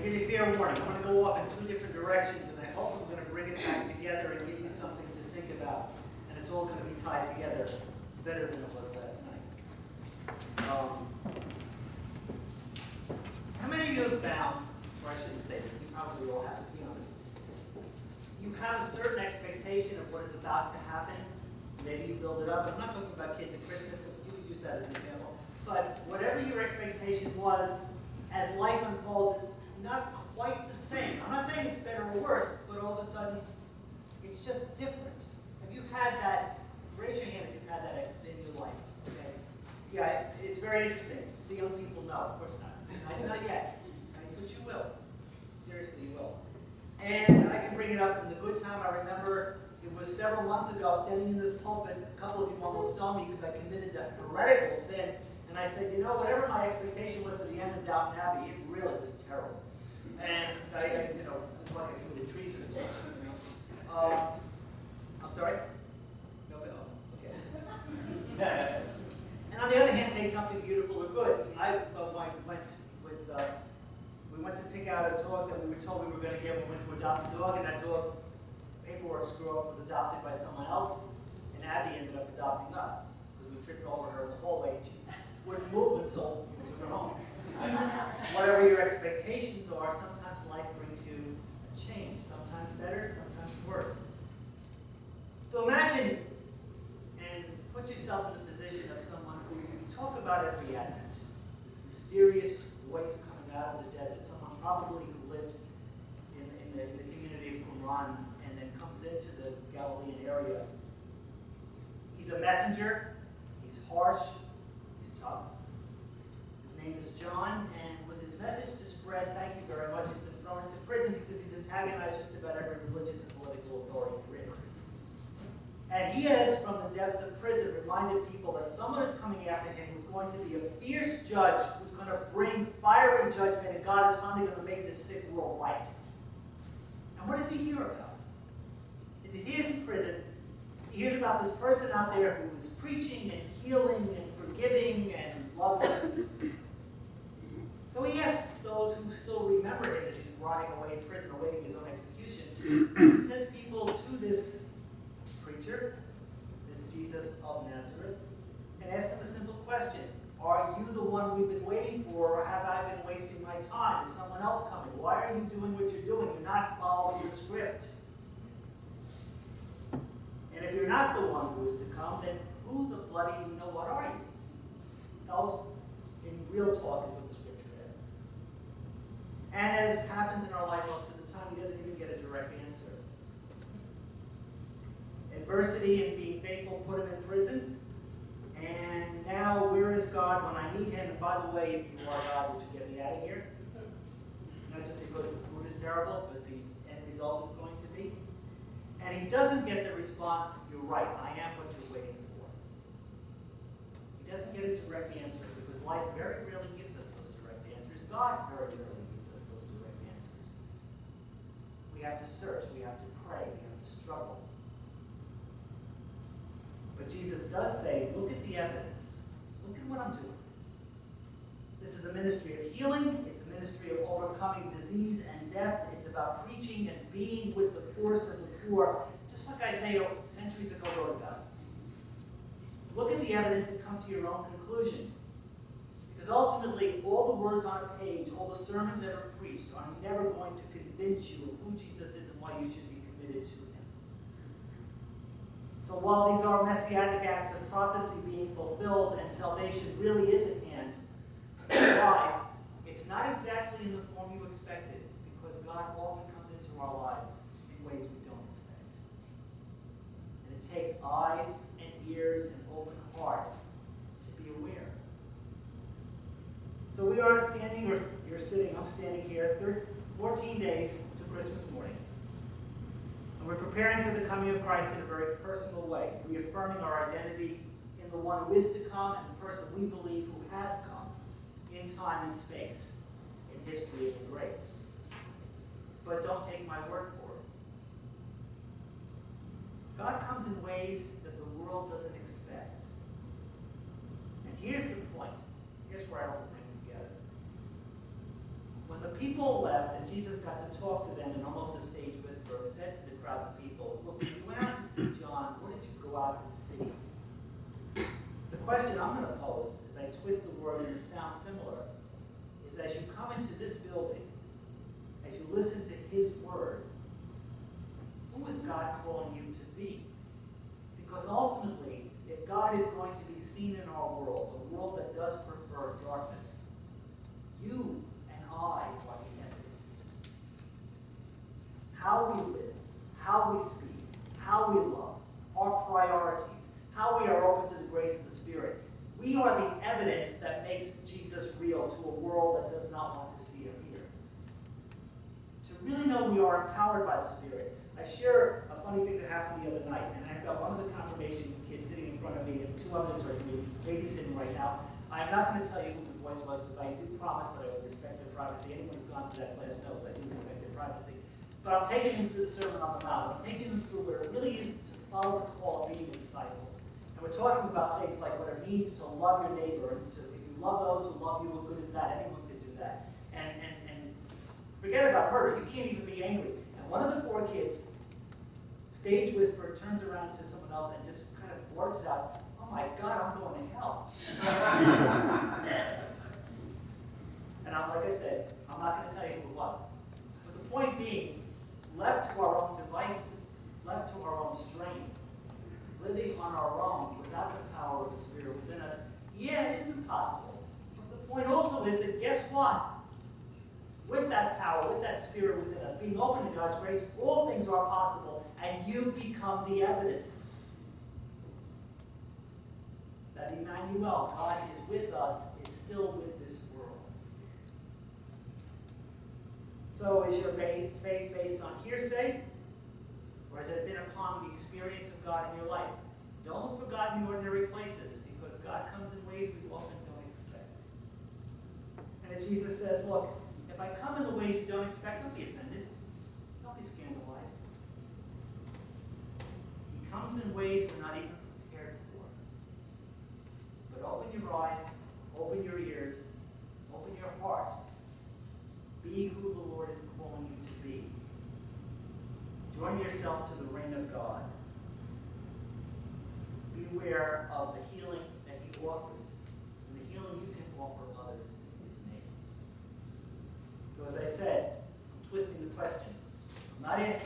give you fair warning. I'm going to go off in two different directions, and I hope I'm going to bring it back together and give you something to think about. And it's all going to be tied together better than it was last night. How many of you have found, or I shouldn't say this, you probably all have, to be honest, you have a certain expectation of what is about to happen. Maybe you build it up. I'm not talking about kids at Christmas, but you could use that as an example. But whatever your expectation was, as life unfolds, it's not quite the same. I'm not saying it's better or worse, but all of a sudden, it's just different. Have you had that? Raise your hand if you've had that in your life. Okay? Yeah, it's very interesting. The young people know, of course not. Not yet. But you will. Seriously, you will. And I can bring it up in the good time. I remember it was several months ago, standing in this pulpit, a couple of you almost stoned me because I committed a heretical sin. And I said, you know, whatever my expectation was for the end of Downton Abbey, it really was terrible. And I you know, it's like I committed treason or something. You know? I'm sorry? No, okay. And on the other hand, take something beautiful or good. We went to pick out a dog that we were told we were going to get. We went to adopt a dog, and that dog, paperwork screw up, was adopted by someone else, and Abby ended up adopting us because we tripped over her in the hallway. She wouldn't move until we took her home. Whatever your expectations are, sometimes life brings you a change. Sometimes better, sometimes worse. So imagine and put yourself in the position of someone who you talk about every Advent. This mysterious voice coming out of the desert, someone probably who lived in the community of Qumran and then comes into the Galilean area. He's a messenger. He's harsh. He's tough. His name is John, and with his message to spread, thank you very much, he's been thrown into prison because he's antagonized just about every religious and political authority there is. And he has, from the depths of prison, reminded people that someone is coming after him who's going to be a fierce judge, who's going to bring fiery judgment, and God is finally going to make this sick world right. And what does he hear about? As he hears in prison, he hears about this person out there who is preaching and healing and forgiving and loving. So he asks those who still remember him as he's rotting away in prison, awaiting his own execution. He sends people to this preacher, this Jesus of Nazareth, and asks him a simple question. Are you the one we've been waiting for, or have I been wasting my time? Is someone else coming? Why are you doing what you're doing? You're not following the script. And if you're not the one who is to come, then who the bloody you know what are you? Tell us in real talk is what the scripture asks. And as happens in our life most of the time, he doesn't even get a direct answer. Adversity and being faithful put him in prison. And now, where is God when I need him? And by the way, if you are God, would you get me out of here? Not just because the food is terrible, but the end result is going to be. And he doesn't get the response, you're right, I am what you're waiting for. He doesn't get a direct answer because life very rarely gives us those direct answers. God very rarely gives us those direct answers. We have to search, we have to pray, we have to struggle. But Jesus does say, look at the evidence. Look at what I'm doing. This is a ministry of healing. It's a ministry of overcoming disease and death. It's about preaching and being with the poorest of the poor, just like Isaiah centuries ago wrote about. Look at the evidence and come to your own conclusion. Because ultimately, all the words on a page, all the sermons ever preached, are never going to convince you of who Jesus is and why you should be committed to him. So while these are messianic acts of prophecy being fulfilled and salvation really is at hand, rise, it's not exactly in the form you expected, because God often comes into our lives in ways we don't expect. And it takes eyes and ears and open heart to be aware. So we are standing, or you're sitting, I'm standing here, 14 days to Christmas morning. And we're preparing for the coming of Christ in a very personal way, reaffirming our identity in the one who is to come and the person we believe who has come in time and space, in history and in grace. But don't take my word for it. God comes in ways that the world doesn't expect. And here's the point. Here's where I hope it brings together. When the people left, and Jesus got to talk to them in almost a stage whisper, and said to the crowds of people, look, when you went out to see John, what did you go out to see? The question I'm going to pose, as I twist the words and it sounds similar, is as you come into this building, as you listen to his word, who is God calling you to be? Because ultimately, if God is going to be seen in our world, a world that does prefer darkness, you and I are the evidence. How we live, how we speak, how we love, our priorities, how we are open to the grace of the Spirit. We are the evidence that makes Jesus real to a world that does not want to see him here. To really know we are empowered by the Spirit. I share a funny thing that happened the other night, and I've got one of the confirmation kids sitting in front of me, and two others are babysitting right now. I'm not going to tell you who the voice was, because I do promise that I will respect their privacy. Anyone who's gone to that class knows I do respect their privacy. But I'm taking them through the Sermon on the Mount. I'm taking them through what it really is to follow the call of being a disciple. And we're talking about things like what it means to love your neighbor. And if you love those who love you, what good is that? Anyone can do that. And forget about murder. You can't even be angry. And one of the four kids, stage whisper, turns around to someone else and just kind of blurts out, oh my God, I'm going to hell. And like I said, I'm not going to tell you who it was. But the point being, left to our own devices, left to our own strength, living on our own without the power of the Spirit within us, yeah, it is impossible. But the point also is that guess what? With that power, with that Spirit within us, being open to God's grace, all things are possible, and you become the evidence that Emmanuel, God is with us, is still with this world. So is your faith based on hearsay? Or has it been upon the experience of God in your life? Don't look for God in the ordinary places, because God comes in ways we often don't expect. And as Jesus says, look, if I come in the ways you don't expect, don't be offended. Don't be scandalized. He comes in ways we're not even prepared for. But open your eyes, open your ears, open your heart. Be who the Lord is calling you to be. Join yourself to the reign of God. Beware of the healing that he offers. And the healing you can offer others is me. So as I said, I'm twisting the question. I'm not asking